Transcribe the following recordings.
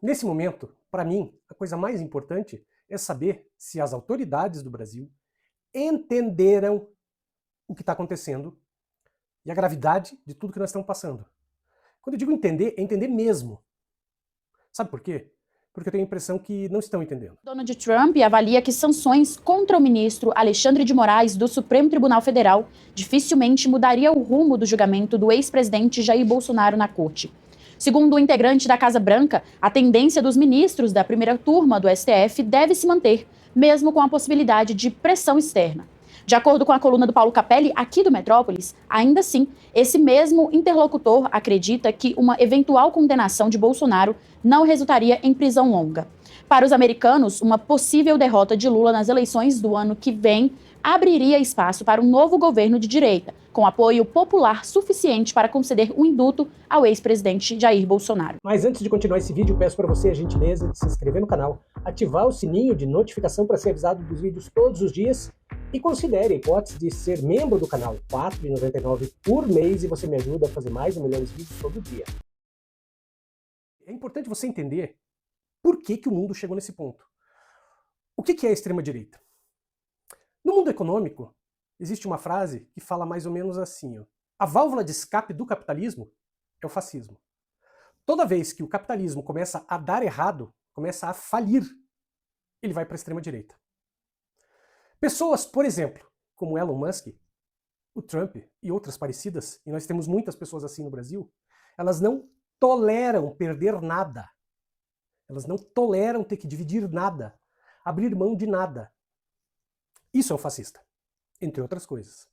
Nesse momento, para mim, a coisa mais importante é saber se as autoridades do Brasil entenderam o que está acontecendo e a gravidade de tudo que nós estamos passando. Quando eu digo entender, é entender mesmo. Sabe por quê? Porque eu tenho a impressão que não estão entendendo. Donald Trump avalia que sanções contra o ministro Alexandre de Moraes do Supremo Tribunal Federal dificilmente mudaria o rumo do julgamento do ex-presidente Jair Bolsonaro na corte. Segundo o integrante da Casa Branca, a tendência dos ministros da primeira turma do STF deve se manter, mesmo com a possibilidade de pressão externa. De acordo com a coluna do Paulo Capelli, aqui do Metrópolis, ainda assim, esse mesmo interlocutor acredita que uma eventual condenação de Bolsonaro não resultaria em prisão longa. Para os americanos, uma possível derrota de Lula nas eleições do ano que vem abriria espaço para um novo governo de direita, com apoio popular suficiente para conceder um indulto ao ex-presidente Jair Bolsonaro. Mas antes de continuar esse vídeo, peço para você a gentileza de se inscrever no canal, ativar o sininho de notificação para ser avisado dos vídeos todos os dias e considere a hipótese de ser membro do canal, R$ 4,99 por mês, e você me ajuda a fazer mais e melhores vídeos todo dia. É importante você entender por que o mundo chegou nesse ponto. O que é a extrema-direita? No mundo econômico, existe uma frase que fala mais ou menos assim: ó, a válvula de escape do capitalismo é o fascismo. Toda vez que o capitalismo começa a dar errado, começa a falir, ele vai para a extrema-direita. Pessoas, por exemplo, como Elon Musk, o Trump e outras parecidas, e nós temos muitas pessoas assim no Brasil, elas não toleram perder nada. Elas não toleram ter que dividir nada, abrir mão de nada. Isso é um fascista, entre outras coisas.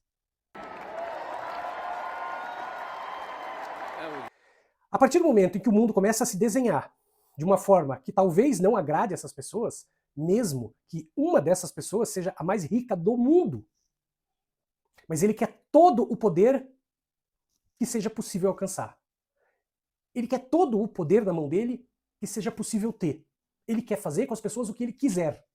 A partir do momento em que o mundo começa a se desenhar de uma forma que talvez não agrade essas pessoas, mesmo que uma dessas pessoas seja a mais rica do mundo, mas ele quer todo o poder que seja possível alcançar. Ele quer todo o poder na mão dele que seja possível ter. Ele quer fazer com as pessoas o que ele quiser.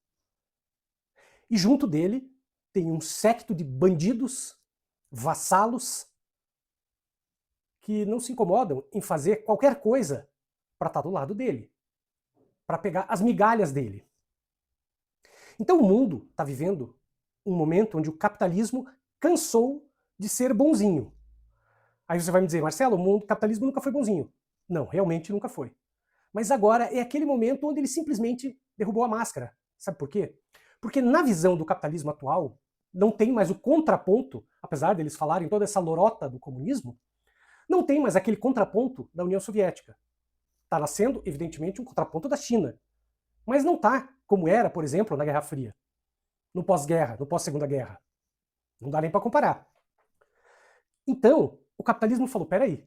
E junto dele tem um séquito de bandidos, vassalos, que não se incomodam em fazer qualquer coisa para estar do lado dele, para pegar as migalhas dele. Então o mundo está vivendo um momento onde o capitalismo cansou de ser bonzinho. Aí você vai me dizer, Marcelo, o capitalismo nunca foi bonzinho. Não, realmente nunca foi. Mas agora é aquele momento onde ele simplesmente derrubou a máscara. Sabe por quê? Porque na visão do capitalismo atual, não tem mais o contraponto, apesar deles falarem toda essa lorota do comunismo, não tem mais aquele contraponto da União Soviética. Está nascendo, evidentemente, um contraponto da China. Mas não está como era, por exemplo, na Guerra Fria. No pós-guerra, no pós-segunda guerra. Não dá nem para comparar. Então, o capitalismo falou, peraí,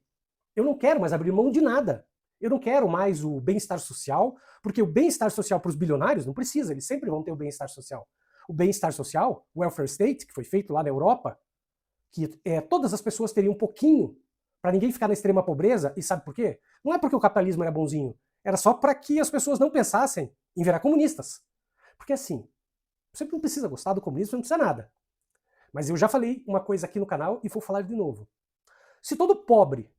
eu não quero mais abrir mão de nada. Eu não quero mais o bem-estar social, porque o bem-estar social para os bilionários não precisa, eles sempre vão ter o bem-estar social. O bem-estar social, o welfare state, que foi feito lá na Europa, que todas as pessoas teriam um pouquinho, para ninguém ficar na extrema pobreza, e sabe por quê? Não é porque o capitalismo era bonzinho, era só para que as pessoas não pensassem em virar comunistas. Porque assim, você não precisa gostar do comunismo, você não precisa nada. Mas eu já falei uma coisa aqui no canal e vou falar de novo. Se todo pobre,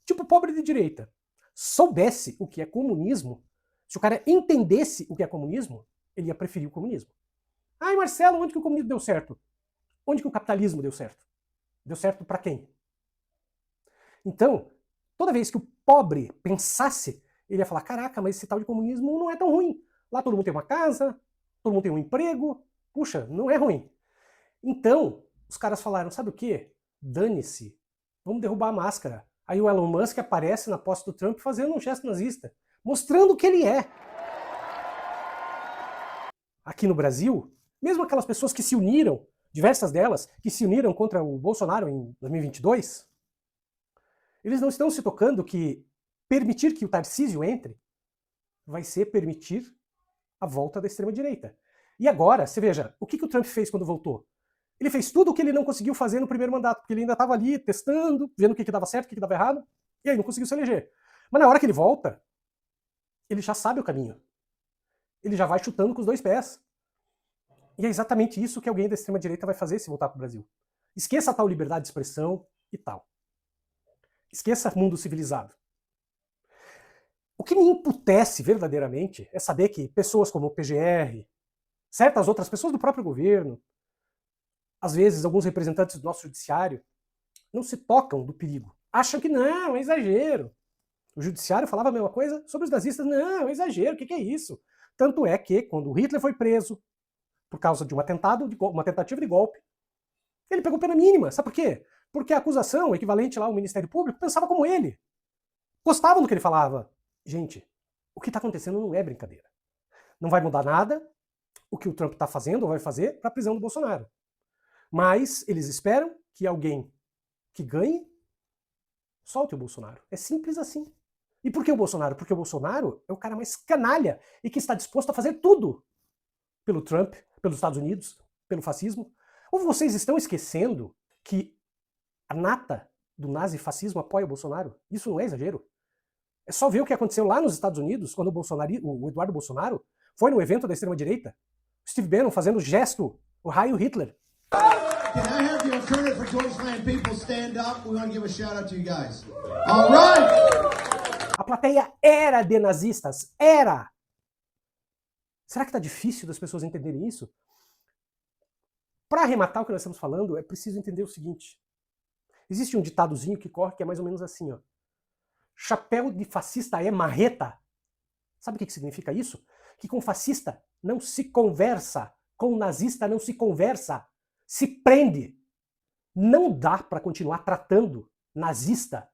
tipo pobre de direita, soubesse o que é comunismo, se o cara entendesse o que é comunismo, ele ia preferir o comunismo. Ai, Marcelo, onde que o comunismo deu certo? Onde que o capitalismo deu certo? Deu certo para quem? Então, toda vez que o pobre pensasse, ele ia falar, caraca, mas esse tal de comunismo não é tão ruim. Lá todo mundo tem uma casa, todo mundo tem um emprego, puxa, não é ruim. Então, os caras falaram, sabe o quê? Dane-se, vamos derrubar a máscara. Aí o Elon Musk aparece na posse do Trump fazendo um gesto nazista, mostrando o que ele é. Aqui no Brasil, mesmo aquelas pessoas que se uniram, diversas delas, que se uniram contra o Bolsonaro em 2022, eles não estão se tocando que permitir que o Tarcísio entre vai ser permitir a volta da extrema-direita. E agora, você veja, o que o Trump fez quando voltou? Ele fez tudo o que ele não conseguiu fazer no primeiro mandato, porque ele ainda estava ali testando, vendo o que dava certo, o que dava errado, e aí não conseguiu se eleger. Mas na hora que ele volta, ele já sabe o caminho. Ele já vai chutando com os dois pés. E é exatamente isso que alguém da extrema-direita vai fazer se voltar para o Brasil. Esqueça a tal liberdade de expressão e tal. Esqueça mundo civilizado. O que me emputece verdadeiramente é saber que pessoas como o PGR, certas outras pessoas do próprio governo, às vezes alguns representantes do nosso judiciário, não se tocam do perigo. Acham que não, é exagero. O judiciário falava a mesma coisa sobre os nazistas. Não, é exagero, o que é isso? Tanto é que, quando Hitler foi preso por causa de um atentado, uma tentativa de golpe, ele pegou pena mínima. Sabe por quê? Porque a acusação, equivalente lá ao Ministério Público, pensava como ele. Gostavam do que ele falava. Gente, o que está acontecendo não é brincadeira. Não vai mudar nada o que o Trump está fazendo ou vai fazer para a prisão do Bolsonaro. Mas eles esperam que alguém que ganhe solte o Bolsonaro. É simples assim. E por que o Bolsonaro? Porque o Bolsonaro é o cara mais canalha e que está disposto a fazer tudo pelo Trump, pelos Estados Unidos, pelo fascismo. Ou vocês estão esquecendo que a nata do nazifascismo apoia o Bolsonaro? Isso não é exagero. É só ver o que aconteceu lá nos Estados Unidos, quando o Eduardo Bolsonaro foi no evento da extrema-direita. Steve Bannon fazendo o gesto, o raio Hitler. Can I have the alternative for Deutschland people stand up? We want to give a shout out to you guys. All right! A plateia era de nazistas. Era! Será que está difícil das pessoas entenderem isso? Para arrematar o que nós estamos falando, é preciso entender o seguinte. Existe um ditadozinho que corre que é mais ou menos assim, ó. Chapéu de fascista é marreta. Sabe o que significa isso? Que com fascista não se conversa, com nazista não se conversa, se prende. Não dá para continuar tratando nazista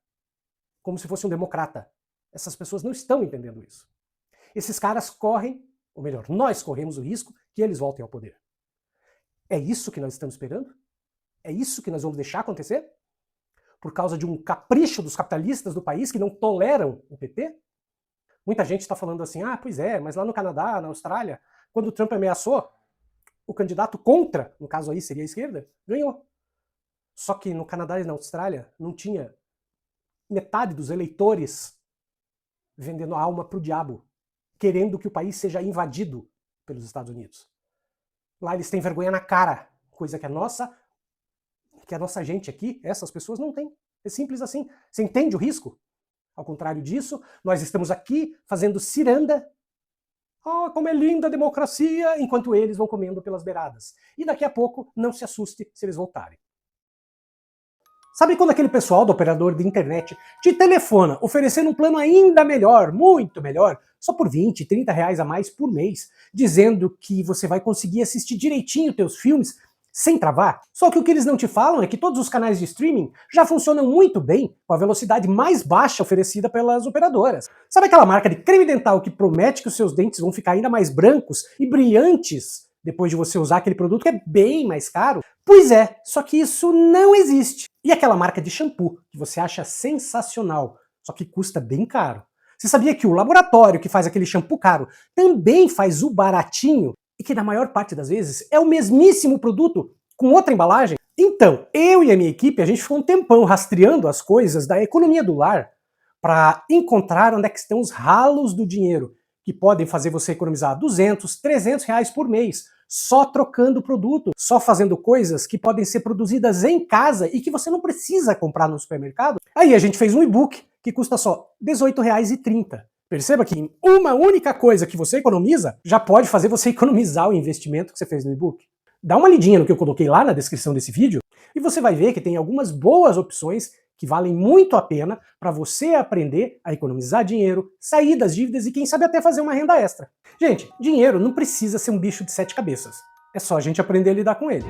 como se fosse um democrata. Essas pessoas não estão entendendo isso. Esses caras correm, ou melhor, nós corremos o risco que eles voltem ao poder. É isso que nós estamos esperando? É isso que nós vamos deixar acontecer? Por causa de um capricho dos capitalistas do país que não toleram o PT? Muita gente está falando assim, pois é, mas lá no Canadá, na Austrália, quando o Trump ameaçou, o candidato contra, no caso aí seria a esquerda, ganhou. Só que no Canadá e na Austrália não tinha metade dos eleitores vendendo a alma pro diabo, querendo que o país seja invadido pelos Estados Unidos. Lá eles têm vergonha na cara, coisa que a nossa gente aqui, essas pessoas não têm. É simples assim. Você entende o risco? Ao contrário disso, nós estamos aqui fazendo ciranda. Como é linda a democracia, enquanto eles vão comendo pelas beiradas. E daqui a pouco, não se assuste se eles voltarem. Sabe quando aquele pessoal do operador de internet te telefona oferecendo um plano ainda melhor, muito melhor, só por 20, 30 reais a mais por mês, dizendo que você vai conseguir assistir direitinho teus filmes sem travar? Só que o que eles não te falam é que todos os canais de streaming já funcionam muito bem com a velocidade mais baixa oferecida pelas operadoras. Sabe aquela marca de creme dental que promete que os seus dentes vão ficar ainda mais brancos e brilhantes depois de você usar aquele produto que é bem mais caro? Pois é, só que isso não existe. E aquela marca de shampoo que você acha sensacional, só que custa bem caro? Você sabia que o laboratório que faz aquele shampoo caro também faz o baratinho? E que na maior parte das vezes é o mesmíssimo produto com outra embalagem? Então, eu e a minha equipe, a gente ficou um tempão rastreando as coisas da economia do lar para encontrar onde é que estão os ralos do dinheiro que podem fazer você economizar 200, 300 reais por mês só trocando produto, só fazendo coisas que podem ser produzidas em casa e que você não precisa comprar no supermercado. Aí a gente fez um e-book que custa só R$18,30. Perceba que em uma única coisa que você economiza, já pode fazer você economizar o investimento que você fez no e-book. Dá uma lidinha no que eu coloquei lá na descrição desse vídeo e você vai ver que tem algumas boas opções que valem muito a pena para você aprender a economizar dinheiro, sair das dívidas e quem sabe até fazer uma renda extra. Gente, dinheiro não precisa ser um bicho de 7 cabeças. É só a gente aprender a lidar com ele.